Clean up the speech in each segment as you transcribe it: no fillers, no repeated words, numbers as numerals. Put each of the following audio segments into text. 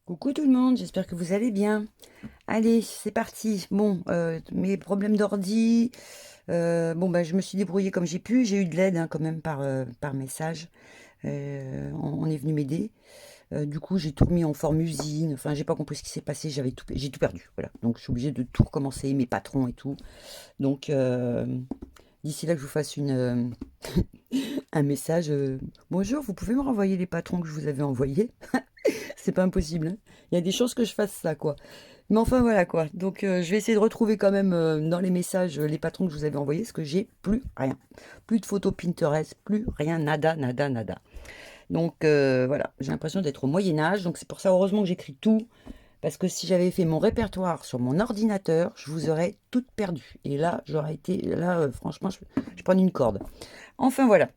Coucou tout le monde, j'espère que vous allez bien. Allez, c'est parti. Bon, mes problèmes d'ordi, bon bah je me suis débrouillée comme j'ai pu. J'ai eu de l'aide hein, quand même par message. On est venu m'aider. Du coup, j'ai tout remis en forme usine. Enfin, j'ai pas compris ce qui s'est passé. J'ai tout perdu. Voilà. Donc, je suis obligée de tout recommencer, mes patrons et tout. Donc, d'ici là que je vous fasse un message. Bonjour, vous pouvez me renvoyer les patrons que je vous avais envoyés? C'est pas impossible, hein. Il y a des chances que je fasse ça, quoi. Mais enfin, voilà, quoi. Donc, je vais essayer de retrouver quand même dans les messages les patrons que je vous avais envoyés, parce que j'ai plus rien. Plus de photos Pinterest, plus rien, nada, nada, nada. Donc, voilà, j'ai l'impression d'être au Moyen-Âge. Donc, c'est pour ça, heureusement que j'écris tout. Parce que si j'avais fait mon répertoire sur mon ordinateur, je vous aurais toutes perdues. Et là, j'aurais été. Là, franchement, je prends une corde. Enfin, voilà.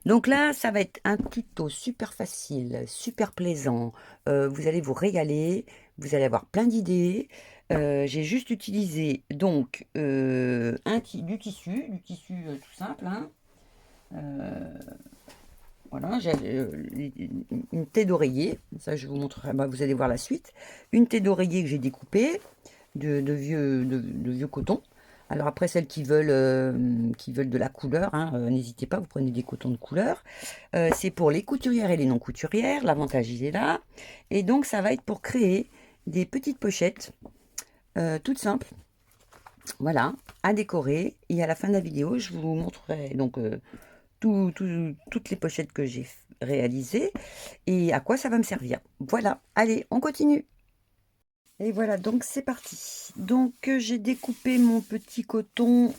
Donc là, ça va être un tuto super facile, super plaisant. Vous allez vous régaler, vous allez avoir plein d'idées. J'ai juste utilisé donc du tissu tout simple, hein. Euh, voilà, j'ai une thé d'oreiller. Ça, je vous montrerai. Bah, vous allez voir la suite. Une thé d'oreiller que j'ai découpée de vieux coton. Alors après, celles qui veulent de la couleur, hein, n'hésitez pas, vous prenez des cotons de couleur. C'est pour les couturières et les non-couturières. L'avantage, il est là. Et donc, ça va être pour créer des petites pochettes toutes simples. Voilà, à décorer. Et à la fin de la vidéo, je vous montrerai donc toutes les pochettes que j'ai réalisées et à quoi ça va me servir. Voilà, allez, on continue. Et voilà, donc c'est parti. Donc j'ai découpé mon petit coton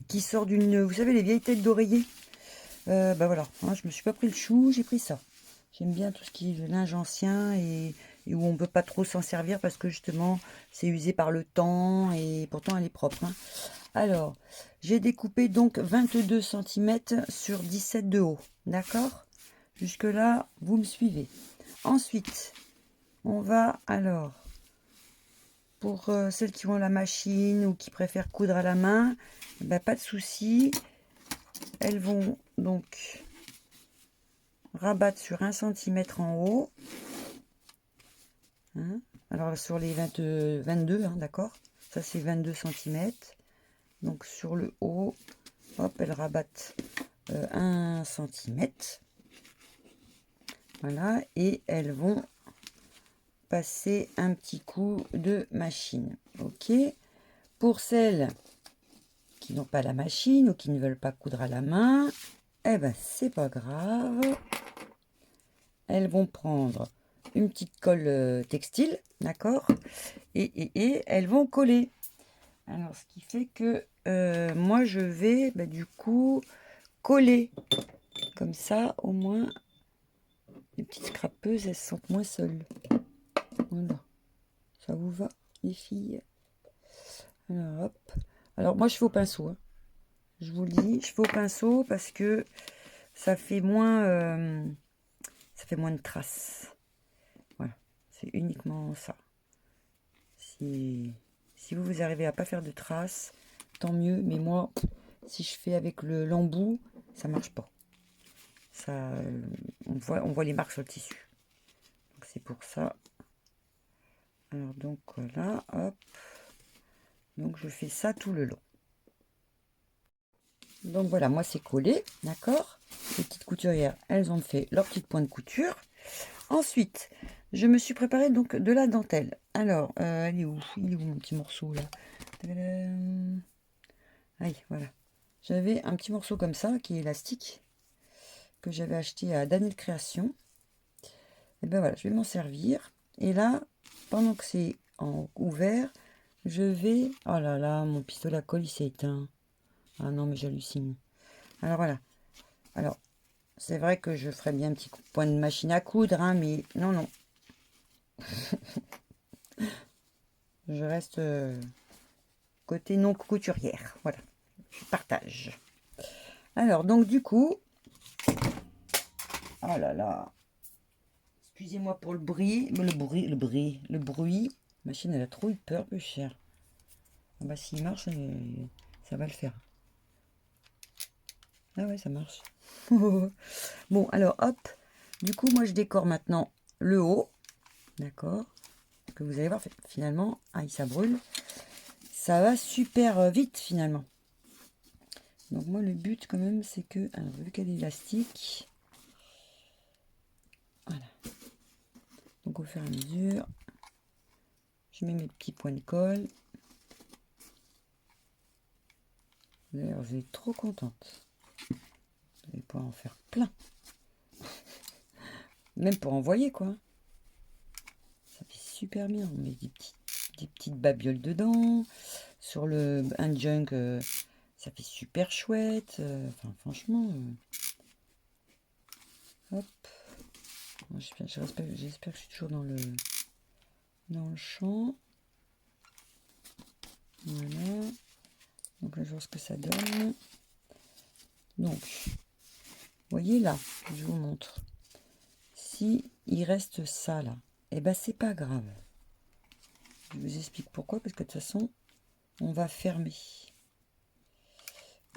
qui sort d'une, vous savez, les vieilles têtes d'oreiller. Bah voilà, hein, je me suis pas pris le chou, j'ai pris ça. J'aime bien tout ce qui est linge ancien et où on peut pas trop s'en servir parce que justement c'est usé par le temps et pourtant elle est propre, hein. Alors, j'ai découpé donc 22 centimètres sur 17 de haut, d'accord? Jusque-là, vous me suivez. Ensuite, on va alors, pour celles qui ont la machine ou qui préfèrent coudre à la main, bah, pas de souci. Elles vont donc rabattre sur 1 centimètre en haut. Hein. Alors sur les 22, hein, d'accord? Ça c'est 22 centimètres. Donc sur le haut, hop, elles rabattent 1 centimètre. Voilà, et elles vont passer un petit coup de machine. Ok. Pour celles qui n'ont pas la machine ou qui ne veulent pas coudre à la main, eh ben c'est pas grave. Elles vont prendre une petite colle textile, d'accord, et elles vont coller. Alors, ce qui fait que moi, je vais bah, du coup coller. Comme ça, au moins, les petites scrapeuses, elles se sentent moins seules. Voilà. Ça vous va, les filles? Alors, hop. Alors, moi, je fais au pinceau, hein. Je vous le dis, je fais au pinceau parce que ça fait moins de traces. Voilà. C'est uniquement ça. Si vous arrivez à pas faire de traces, tant mieux. Mais moi, si je fais avec l'embout, ça marche pas. Ça, on voit les marques sur le tissu. Donc c'est pour ça. Alors donc voilà, hop. Donc je fais ça tout le long. Donc voilà, moi c'est collé, d'accord. Les petites couturières, elles ont fait leur petite point de couture. Ensuite, je me suis préparé donc de la dentelle. Alors, elle est où? Il est où mon petit morceau là? Tadam. Aïe, voilà. J'avais un petit morceau comme ça qui est élastique que j'avais acheté à Daniel Création. Et ben voilà, je vais m'en servir. Et là, pendant que c'est en ouvert, je vais... Oh là là, mon pistolet à colle, il s'est éteint. Ah non, mais j'hallucine. Alors voilà. Alors, c'est vrai que je ferais bien un petit point de machine à coudre, hein, mais non, non. Je reste côté non couturière. Voilà, je partage. Alors, donc du coup... Oh là là. Excusez-moi pour le bruit. Le bruit. La machine, elle a trop eu peur, peu cher. Ah bah s'il marche, ça va le faire. Ah ouais, ça marche. Bon, alors hop. Du coup, moi, je décore maintenant le haut. D'accord. Que vous allez voir, finalement, aïe, ça brûle. Ça va super vite, finalement. Donc, moi, le but, quand même, c'est que... Alors, vu qu'elle est élastique... Voilà. Donc, au fur et à mesure, je mets mes petits points de colle. D'ailleurs, vous êtes trop contente. Vous allez pouvoir en faire plein. Même pour envoyer, quoi. Ça fait super bien. On met des petites babioles dedans. Sur un junk, ça fait super chouette. Enfin, franchement... hop. J'espère que je suis toujours dans le champ. Voilà. Donc là, je vois ce que ça donne. Donc, vous voyez là, je vous montre. Si il reste ça là, eh ben c'est pas grave. Je vous explique pourquoi, parce que de toute façon, on va fermer.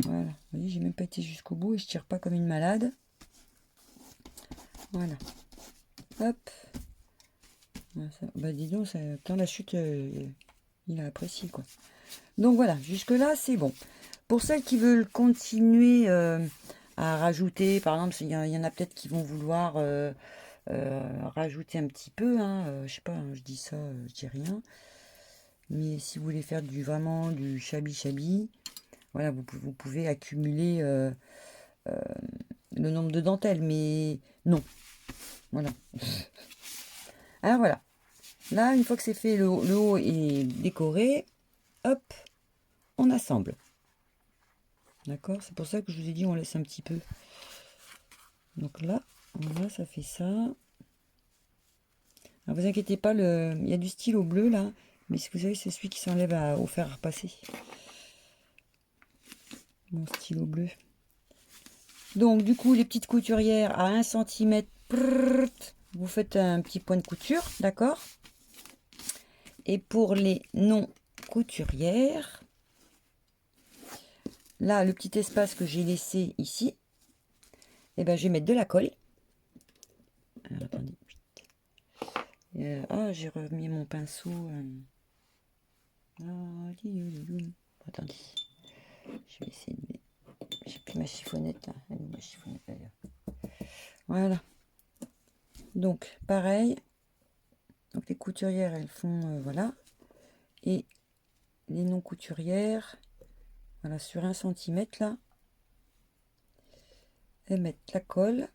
Voilà. Vous voyez, j'ai même pas été jusqu'au bout et je tire pas comme une malade. Voilà. Hop. Bah dis donc, tant la chute, il a apprécié quoi. Donc voilà, jusque là c'est bon. Pour celles qui veulent continuer à rajouter, par exemple, il y en a peut-être qui vont vouloir rajouter un petit peu, hein, je sais pas, hein, je dis ça, je dis rien. Mais si vous voulez faire vraiment du chabi, voilà, vous pouvez accumuler le nombre de dentelles, mais non. Voilà. Alors voilà. Là, une fois que c'est fait, le haut est décoré, hop, on assemble. D'accord? C'est pour ça que je vous ai dit on laisse un petit peu. Donc là, voilà, ça fait ça. Alors vous inquiétez pas, il y a du stylo bleu là, mais si vous savez, c'est celui qui s'enlève au fer à repasser. Mon stylo bleu. Donc du coup, les petites couturières à 1 cm, vous faites un petit point de couture, d'accord? Et pour les non couturières, là, le petit espace que j'ai laissé ici, eh ben, je vais mettre de la colle. Alors, attendez. J'ai remis mon pinceau. Attendez. Je vais essayer de... J'ai plus ma chiffonnette. Là. Elle est où, ma chiffonnette d'ailleurs. Voilà. Donc, pareil. Donc, les couturières, elles font... voilà. Et les non couturières, voilà, sur 1 cm là, elles mettent la colle.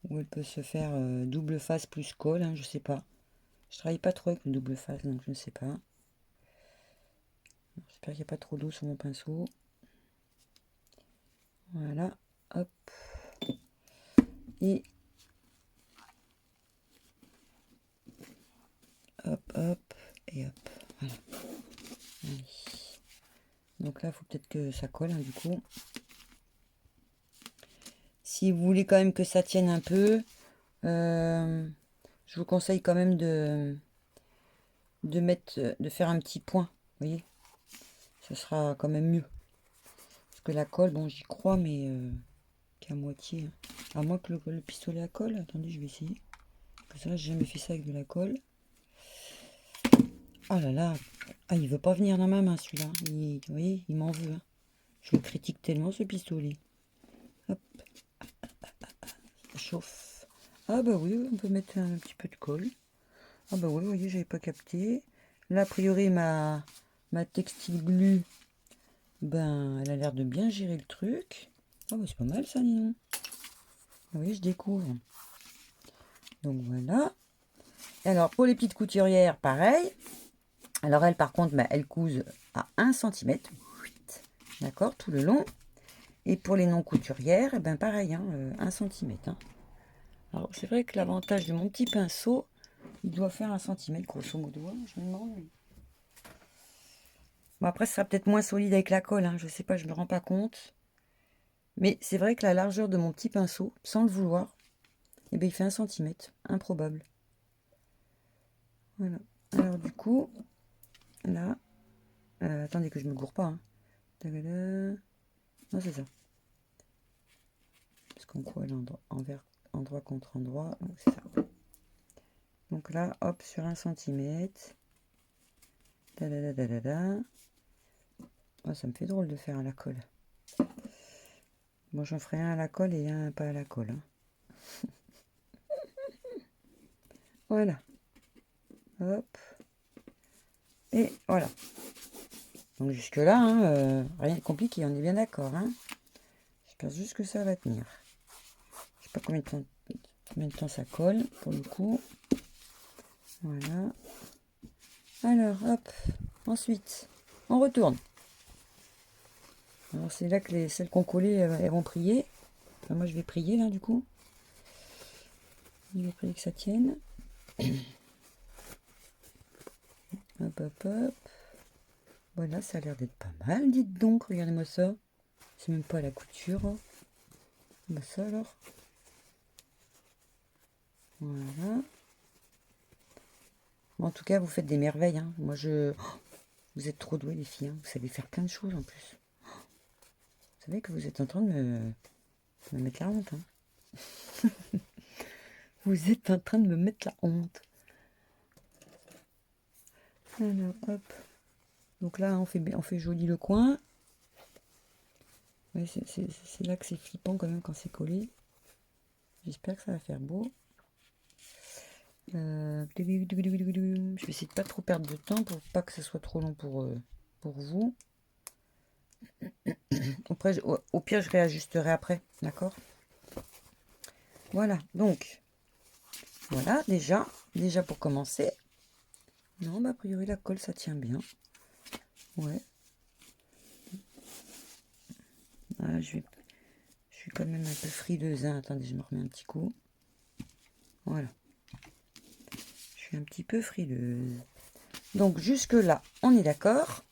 Ou elle peut se faire double face plus colle, hein, je sais pas. Je travaille pas trop avec le double face, donc je ne sais pas. J'espère qu'il n'y a pas trop d'eau sur mon pinceau. Voilà, hop. Et hop, hop, et hop. Voilà. Allez. Donc là, il faut peut-être que ça colle, hein, du coup. Si vous voulez quand même que ça tienne un peu, je vous conseille quand même de faire un petit point. Vous voyez, ce sera quand même mieux. Parce que la colle, bon, j'y crois, mais qu'à moitié. À moins que le pistolet à colle. Attendez, je vais essayer. Parce que ça, j'ai jamais fait ça avec de la colle. Oh là là. Ah, il veut pas venir dans ma main, celui-là. Vous voyez, il m'en veut. Hein. Je le critique tellement, ce pistolet. Hop. Ça chauffe. Ah bah oui, on peut mettre un petit peu de colle. Ah bah oui, vous voyez, j'avais pas capté. Là, a priori, ma textile glue, ben, elle a l'air de bien gérer le truc. Ah bah c'est pas mal ça, dis donc. Vous voyez, je découvre. Donc voilà. Alors, pour les petites couturières, pareil. Alors, elles, par contre, bah, elles cousent à 1 cm. D'accord, tout le long. Et pour les non-couturières, eh ben pareil, hein, 1 cm. Hein. Alors, c'est vrai que l'avantage de mon petit pinceau, il doit faire 1 cm, grosso modo. Hein, je me demande. Bon, après, ce sera peut-être moins solide avec la colle. Hein, je sais pas, je me rends pas compte. Mais c'est vrai que la largeur de mon petit pinceau, sans le vouloir, eh ben, il fait 1 cm. Improbable. Voilà. Alors, du coup, là, attendez que je me gourre pas. Hein. Non, c'est ça. Parce qu'on colle endroit contre endroit. Donc, c'est ça. Donc là, hop, sur 1 centimètre. Da, da, da, da, da, da. Oh, ça me fait drôle de faire à la colle. Bon, j'en ferai un à la colle et un pas à la colle. Hein. Voilà. Hop. Et voilà. Donc jusque-là, hein, rien de compliqué, on est bien d'accord. Hein. J'espère juste que ça va tenir. Je sais pas combien de temps ça colle, pour le coup. Voilà. Alors, hop. Ensuite, on retourne. Alors c'est là que celles qu'on collait, elles vont prier. Enfin, moi je vais prier là du coup. Je vais prier que ça tienne. Hop, hop, hop. Voilà, ça a l'air d'être pas mal, dites donc. Regardez-moi ça. C'est même pas la couture. Hein. Bah ça alors. Voilà. Bon, en tout cas, vous faites des merveilles. Hein. Moi, vous êtes trop doués, les filles. Hein. Vous savez faire plein de choses en plus. Vous savez que vous êtes en train de me mettre la honte. Hein. Vous êtes en train de me mettre la honte. Alors, hop. Donc là, on fait joli le coin. Ouais, c'est là que c'est flippant quand même quand c'est collé. J'espère que ça va faire beau. Je vais essayer de pas trop perdre de temps pour pas que ce soit trop long pour vous. Après, au pire, je réajusterai après, d'accord? Voilà, donc, voilà, déjà pour commencer. Non, bah, a priori, la colle, ça tient bien. Ouais. Ah, je suis quand même un peu frileuse. Hein. Attendez, je me remets un petit coup. Voilà. Je suis un petit peu frileuse. Donc, jusque-là, on est d'accord.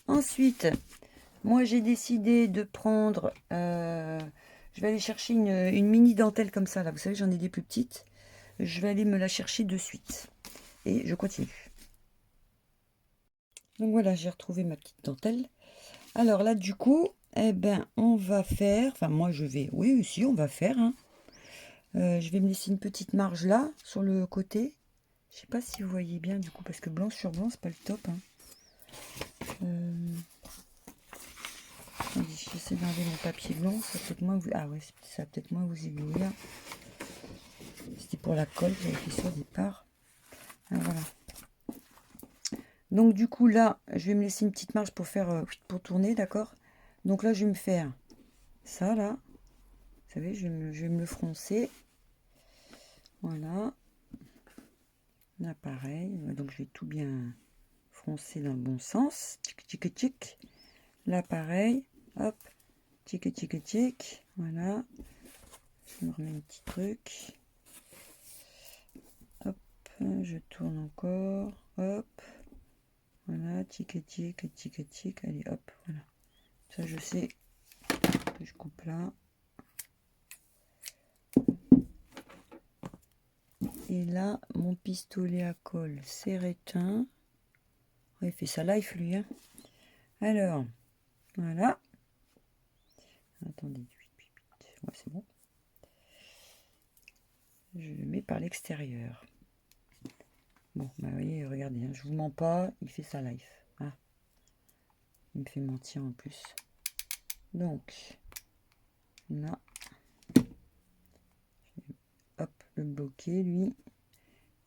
Ensuite, moi, j'ai décidé de prendre... je vais aller chercher une mini dentelle comme ça. Là, vous savez, j'en ai des plus petites. Je vais aller me la chercher de suite. Et je continue. Donc voilà, j'ai retrouvé ma petite dentelle. Alors là, du coup, eh ben, on va faire... Enfin, moi, je vais... Oui, si, on va faire. Hein. Je vais me laisser une petite marge là, sur le côté. Je sais pas si vous voyez bien, du coup, parce que blanc sur blanc, c'est pas le top. Hein. J'essaie d'enlever mon papier blanc. Ça peut-être moins vous... Ah ouais, ça va peut-être moins vous éblouir. C'était pour la colle, j'avais fait ça au départ. Ah, voilà. Donc du coup là, je vais me laisser une petite marge pour faire pour tourner, d'accord? Donc là, je vais me faire ça là. Vous savez, je vais me le froncer. Voilà. Là, pareil. Donc je vais tout bien froncer dans le bon sens. Tchic, tchic, tchic. Là, pareil. Hop. Tchic, tchic, tchic. Voilà. Je me remets un petit truc. Hop. Je tourne encore. Hop. Voilà. Tchic, tchic, tchic, tchic. Allez, hop. Voilà. Ça, je sais que je coupe là. Et là, mon pistolet à colle s'est éteint. Il fait ça live, lui. Hein. Alors, voilà. Attendez. Ouais, c'est bon. Je le mets par l'extérieur. Bon, bah, vous voyez, regardez, hein, je vous mens pas, il fait ça live. Ah, il me fait mentir en plus. Donc, là, hop, le bloquer, lui.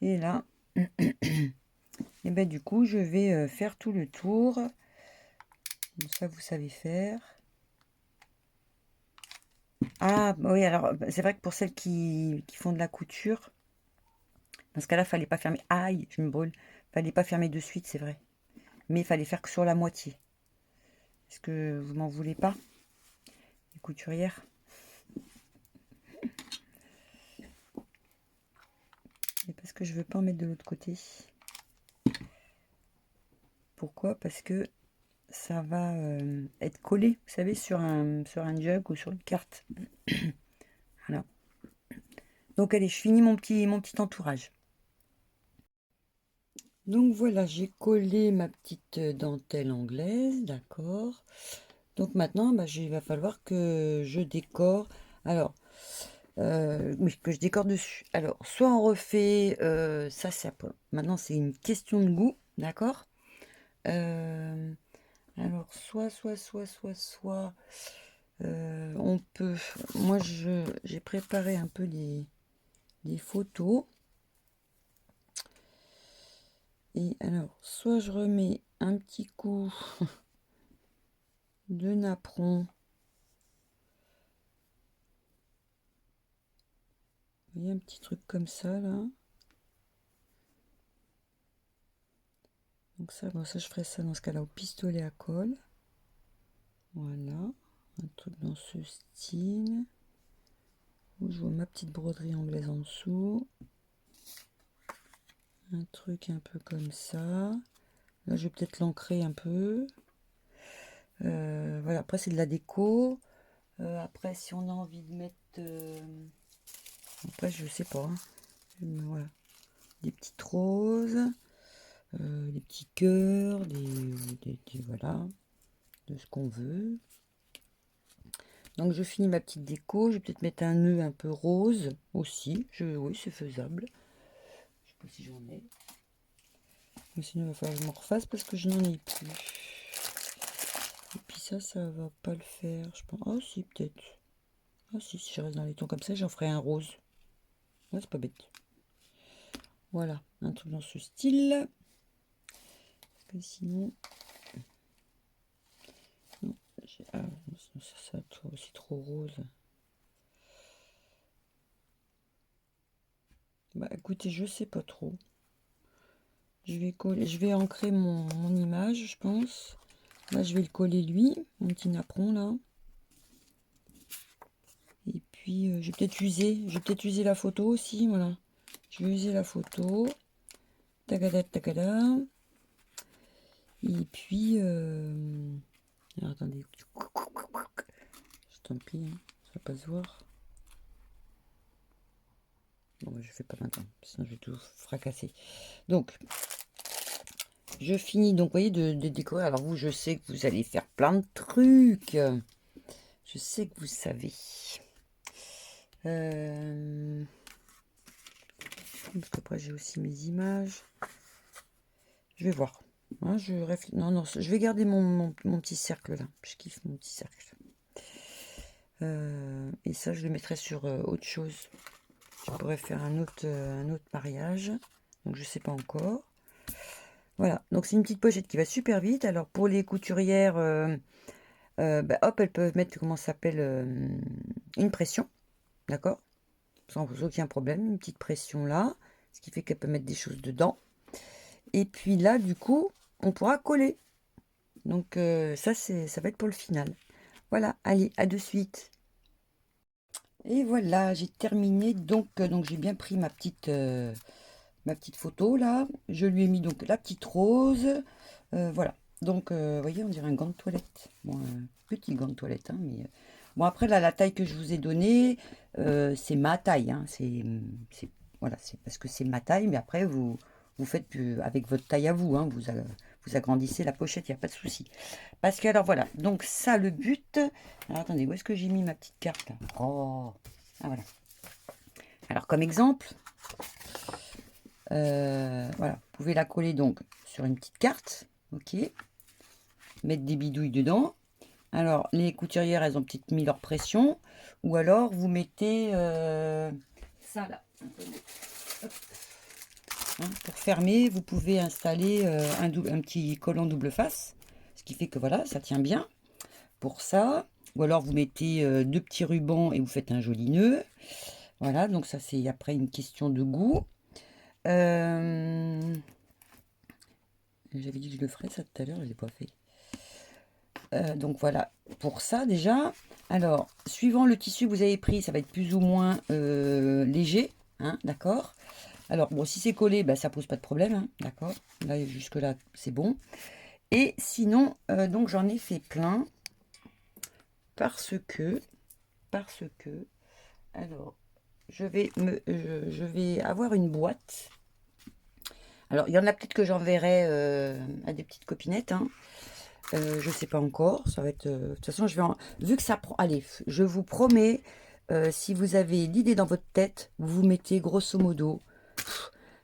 Et là, et ben du coup, je vais faire tout le tour. Donc ça, vous savez faire. Ah, oui, alors, c'est vrai que pour celles qui font de la couture, dans ce cas-là, fallait pas fermer. Aïe, je me brûle. Fallait pas fermer de suite, c'est vrai. Mais il fallait faire que sur la moitié. Est-ce que vous m'en voulez pas, les couturières? Et parce que je veux pas en mettre de l'autre côté. Pourquoi? Parce que ça va être collé, vous savez, sur un jug ou sur une carte. Voilà. Donc allez, je finis mon petit entourage. Donc voilà, j'ai collé ma petite dentelle anglaise, d'accord. Donc maintenant, bah, il va falloir que je décore. Alors, oui, que je décore dessus. Alors, soit on refait, ça c'est après. Maintenant, c'est une question de goût, d'accord? Euh, alors, soit, on peut. Moi, j'ai préparé un peu les photos. Et alors, soit je remets un petit coup de napperon. Vous voyez, un petit truc comme ça, là. Donc ça, bon, ça, je ferai ça dans ce cas-là au pistolet à colle. Voilà, un truc dans ce style. Où je vois ma petite broderie anglaise en dessous. Un truc un peu comme ça. Là, je vais peut-être l'ancrer un peu. Voilà, après, c'est de la déco. Après, si on a envie de mettre... Après, je sais pas. Hein. Voilà. Des petites roses. Des petits cœurs. Voilà. De ce qu'on veut. Donc je finis ma petite déco, je vais peut-être mettre un nœud un peu rose aussi. Oui, c'est faisable. Je sais pas si j'en ai. Mais sinon il va falloir que je m'en refasse parce que je n'en ai plus. Et puis ça va pas le faire, je pense. Ah si, peut-être. Ah si je reste dans les tons comme ça, j'en ferai un rose. Ouais, c'est pas bête. Voilà, un truc dans ce style. Parce que sinon... Non, sinon ça c'est trop rose. Bah écoutez, je sais pas trop. Je vais ancrer mon image, je pense. Là, je vais le coller lui, mon petit napperon là. Et puis, je vais peut-être user la photo aussi, voilà. Je vais user la photo. Tagada, tagada. Et puis, alors, attendez. Tant pis, hein, ça va pas se voir. Bon, bah, je fais pas maintenant, sinon je vais tout fracasser. Donc, je finis, donc, vous voyez, de décorer. Alors, vous, je sais que vous allez faire plein de trucs. Je sais que vous savez. Parce qu'après, j'ai aussi mes images. Je vais voir. Hein, non, je vais garder mon petit cercle là. Je kiffe mon petit cercle. Et ça, je le mettrai sur autre chose. Je pourrais faire un autre mariage. Donc, je sais pas encore. Voilà. Donc, c'est une petite pochette qui va super vite. Alors, pour les couturières, bah, hop, elles peuvent mettre, comment ça s'appelle, une pression. D'accord? Sans aucun problème. Une petite pression là. Ce qui fait qu'elle peut mettre des choses dedans. Et puis là, du coup, on pourra coller. Donc ça va être pour le final. Voilà, allez, à de suite. Et voilà, j'ai terminé. Donc j'ai bien pris ma petite photo là. Je lui ai mis donc la petite rose. Voilà. Donc vous voyez, on dirait un gant de toilette. Bon, petit gant de toilette, hein, mais bon après là, la taille que je vous ai donnée, c'est ma taille. Hein, voilà, c'est parce que c'est ma taille, mais après vous faites avec votre taille à vous. Hein, vous agrandissez la pochette, il n'y a pas de souci. Parce que alors voilà, donc ça le but. Alors attendez, où est-ce que j'ai mis ma petite carte là? Oh, ah voilà. Alors comme exemple, voilà, vous pouvez la coller donc sur une petite carte, ok. Mettre des bidouilles dedans. Alors les couturières, elles ont peut-être mis leur pression, ou alors vous mettez ça là. Hein, pour fermer, vous pouvez installer un petit collant double face, ce qui fait que voilà, ça tient bien. Pour ça, ou alors vous mettez deux petits rubans et vous faites un joli nœud. Voilà, donc ça c'est après une question de goût. J'avais dit que je le ferais ça tout à l'heure, je ne l'ai pas fait. Donc voilà, pour ça déjà. Alors, suivant le tissu que vous avez pris, ça va être plus ou moins léger, hein, d'accord. Alors, bon, si c'est collé, bah, ça pose pas de problème, hein, d'accord. Là, jusque-là, c'est bon. Et sinon, donc j'en ai fait plein. Parce que, alors, je vais avoir une boîte. Alors, il y en a peut-être que j'enverrai à des petites copinettes. Hein. Je sais pas encore. Ça va être. De toute façon, je vais vu que ça prend. Allez, je vous promets, si vous avez l'idée dans votre tête, vous mettez grosso modo.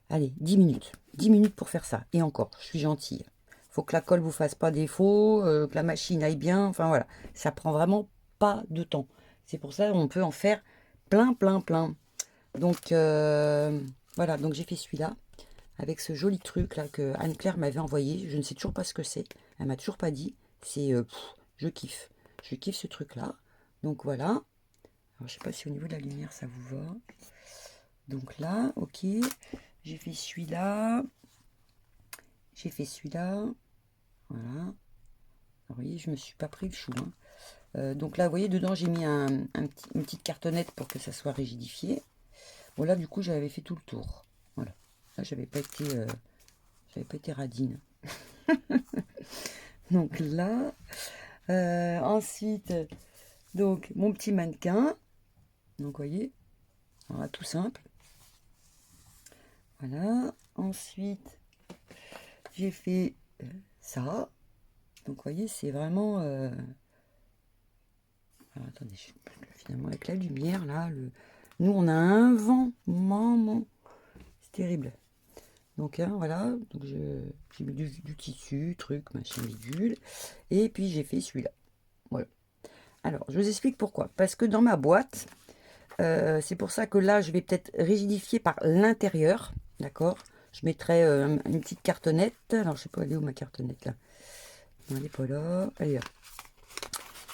Allez, 10 minutes. 10 minutes pour faire ça. Et encore, je suis gentille. Faut que la colle vous fasse pas défaut, que la machine aille bien. Enfin voilà, ça prend vraiment pas de temps. C'est pour ça qu'on peut en faire plein, plein, plein. Donc voilà, donc j'ai fait celui-là avec ce joli truc là que Anne-Claire m'avait envoyé. Je ne sais toujours pas ce que c'est. Elle m'a toujours pas dit. C'est je kiffe. Je kiffe ce truc là. Donc voilà. Alors je sais pas si au niveau de la lumière ça vous va. Donc là, ok. J'ai fait celui-là. J'ai fait celui-là. Voilà. Alors, vous voyez, je me suis pas pris le chou. Hein. Donc là, vous voyez, dedans, j'ai mis une petite cartonnette pour que ça soit rigidifié. Bon, là, du coup, j'avais fait tout le tour. Voilà. Là, j'avais pas été radine. Donc là, ensuite, donc, mon petit mannequin. Donc, vous voyez, voilà, tout simple. Voilà. Ensuite, j'ai fait ça. Donc, vous voyez, c'est vraiment... Alors, attendez, finalement, avec la lumière, là, nous, on a un vent. Maman. C'est terrible. Donc, hein, voilà. Donc, j'ai mis du tissu, truc, machin, bidule. Et puis, j'ai fait celui-là. Voilà. Alors, je vous explique pourquoi. Parce que dans ma boîte, c'est pour ça que là, je vais peut-être rigidifier par l'intérieur. D'accord? Je mettrai une petite cartonnette. Alors, je sais pas, elle est où ma cartonnette, là? Non, elle n'est pas là. Elle est là.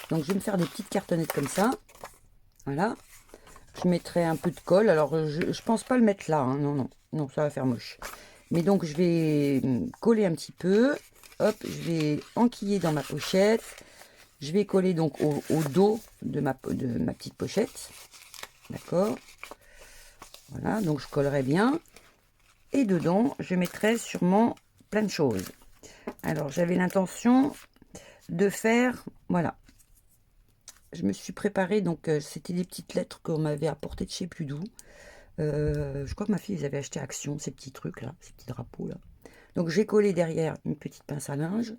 Donc, je vais me faire des petites cartonnettes comme ça. Voilà. Je mettrai un peu de colle. Alors, je pense pas le mettre là. Hein. Non, non. Non, ça va faire moche. Mais donc, je vais coller un petit peu. Hop, je vais enquiller dans ma pochette. Je vais coller donc au dos de ma petite pochette. D'accord. Voilà, donc je collerai bien. Et dedans, je mettrai sûrement plein de choses. Alors, j'avais l'intention de faire... Voilà. Je me suis préparée, donc c'était des petites lettres qu'on m'avait apportées de chez plus d'où. Je crois que ma fille les avait acheté à Action, ces petits trucs là, ces petits drapeaux là. Donc j'ai collé derrière une petite pince à linge.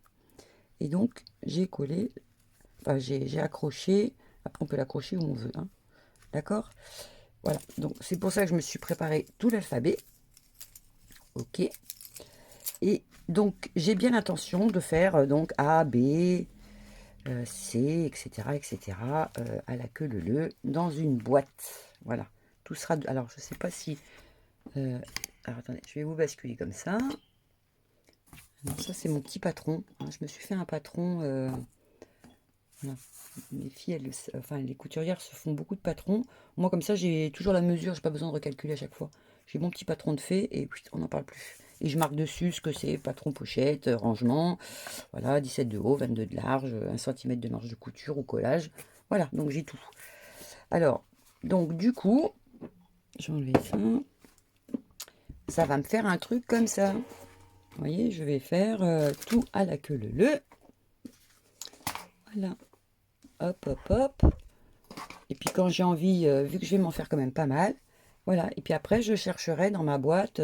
Et donc j'ai collé, enfin j'ai accroché. Après on peut l'accrocher où on veut. Hein. D'accord. Voilà, donc c'est pour ça que je me suis préparé tout l'alphabet. Ok. Et donc j'ai bien l'intention de faire donc A, B, C, etc. etc. À la queue leu dans une boîte. Voilà. Tout sera... Alors je sais pas si... alors attendez, je vais vous basculer comme ça. Alors, ça c'est mon petit patron. Je me suis fait un patron. Voilà. Mes filles, enfin les couturières se font beaucoup de patrons. Moi comme ça j'ai toujours la mesure, j'ai pas besoin de recalculer à chaque fois. J'ai mon petit patron de fait et puis on n'en parle plus. Et je marque dessus ce que c'est, patron pochette, rangement. Voilà, 17 de haut, 22 de large, 1 cm de marge de couture ou collage. Voilà, donc j'ai tout. Alors, donc du coup, je vais enlever ça. Ça va me faire un truc comme ça. Vous voyez, je vais faire tout à la queue leu. Voilà. Hop, hop, hop. Et puis quand j'ai envie, vu que je vais m'en faire quand même pas mal, voilà. Et puis après, je chercherai dans ma boîte,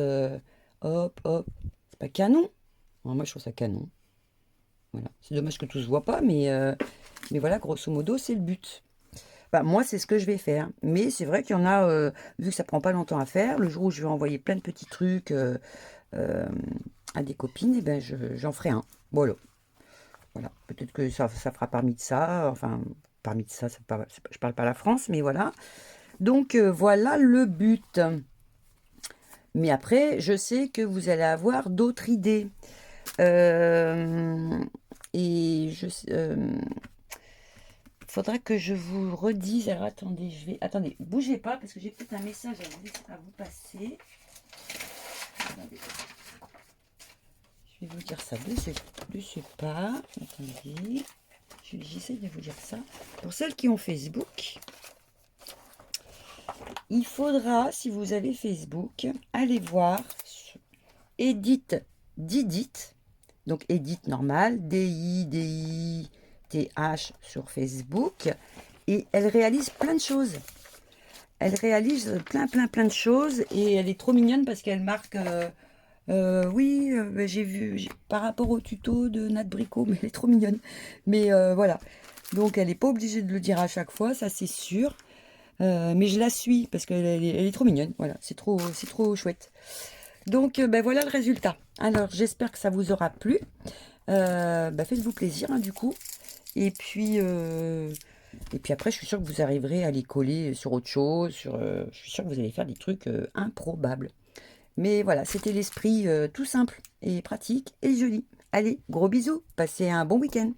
hop, hop. C'est pas canon. Alors, moi, je trouve ça canon. Voilà. C'est dommage que tout se voit pas, mais voilà, grosso modo, c'est le but. Bah, moi, c'est ce que je vais faire. Mais c'est vrai qu'il y en a, vu que ça prend pas longtemps à faire, le jour où je vais envoyer plein de petits trucs à des copines, et ben j'en ferai un. Voilà. Voilà. Peut-être que ça fera parmi de ça. Enfin, parmi de ça, je parle pas la France, mais voilà. Donc, voilà le but. Mais après, je sais que vous allez avoir d'autres idées. Et faudra que je vous redise. Alors attendez, attendez, bougez pas parce que j'ai peut-être un message à vous passer. Attendez. Je vais vous dire ça de ce pas. Attendez. J'essaie de vous dire ça. Pour celles qui ont Facebook, il faudra, si vous avez Facebook, aller voir Edith Didit. Donc Edith normal, D-I-D-I-T-H sur Facebook. Et elle réalise plein de choses. Elle réalise plein de choses. Et elle est trop mignonne parce qu'elle marque Oui, bah, j'ai vu, par rapport au tuto de Nat Bricot, mais elle est trop mignonne. Mais voilà. Donc elle n'est pas obligée de le dire à chaque fois, ça c'est sûr. Mais je la suis parce elle est trop mignonne. Voilà, c'est trop chouette. Donc ben voilà le résultat. Alors j'espère que ça vous aura plu. Bah, faites-vous plaisir hein, du coup. Et puis, euh, et puis après, je suis sûre que vous arriverez à les coller sur autre chose. Je suis sûre que vous allez faire des trucs improbables. Mais voilà, c'était l'esprit tout simple et pratique et joli. Allez, gros bisous, passez un bon week-end.